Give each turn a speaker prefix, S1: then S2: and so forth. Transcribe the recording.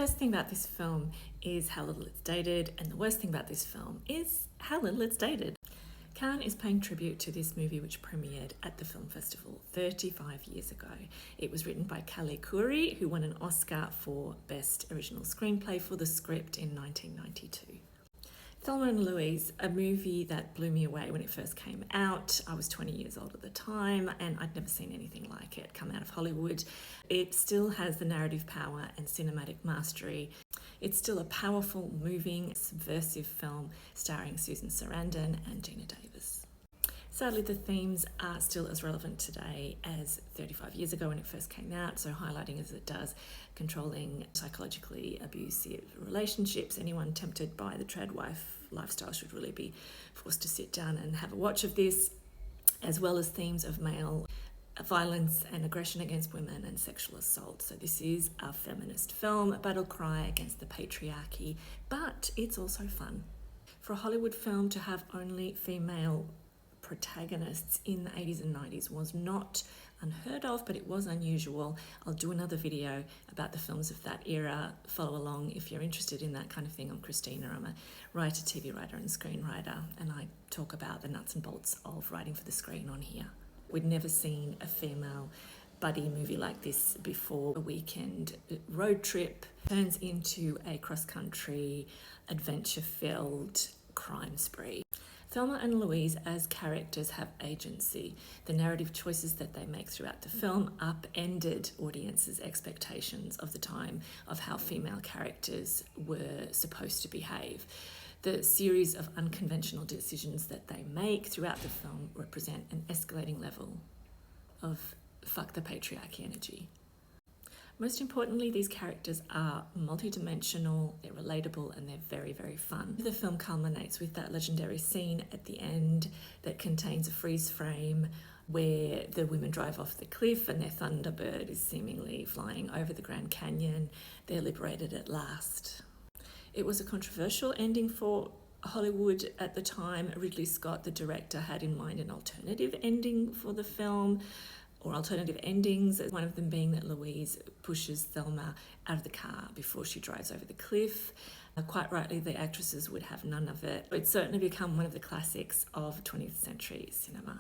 S1: best thing about this film is how little it's dated, and the worst thing about this film is how little it's dated. Cannes is paying tribute to this movie, which premiered at the film festival 35 years ago. It was written by Callie Khouri, who won an Oscar for Best Original Screenplay for the script in 1992. Thelma and Louise, a movie that blew me away when it first came out. I was 20 years old at the time and I'd never seen anything like it come out of Hollywood. It still has the narrative power and cinematic mastery. It's still a powerful, moving, subversive film starring Susan Sarandon and Geena Davis. Sadly, the themes are still as relevant today as 35 years ago when it first came out, so highlighting as it does controlling, psychologically abusive relationships. Anyone tempted by the trad wife lifestyle should really be forced to sit down and have a watch of this, as well as themes of male violence and aggression against women and sexual assault. So this is a feminist film, a battle cry against the patriarchy, but it's also fun. For a Hollywood film to have only female protagonists in the 80s and 90s was not unheard of, but it was unusual. I'll do another video about the films of that era. Follow along if you're interested in that kind of thing. I'm Christina. I'm a writer, TV writer and screenwriter, and I talk about the nuts and bolts of writing for the screen on here. We'd never seen a female buddy movie like this before. A weekend road trip turns into a cross-country, adventure-filled crime spree. Thelma and Louise as characters have agency. The narrative choices that they make throughout the film upended audiences' expectations of the time of how female characters were supposed to behave. The series of unconventional decisions that they make throughout the film represent an escalating level of fuck the patriarchy energy. Most importantly, these characters are multidimensional, they're relatable, and they're very, very fun. The film culminates with that legendary scene at the end that contains a freeze frame where the women drive off the cliff and their Thunderbird is seemingly flying over the Grand Canyon. They're liberated at last. It was a controversial ending for Hollywood at the time. Ridley Scott, the director, had in mind an alternative ending for the film, or alternative endings, one of them being that Louise pushes Thelma out of the car before she drives over the cliff. Quite rightly, the actresses would have none of it. It's certainly become one of the classics of 20th century cinema.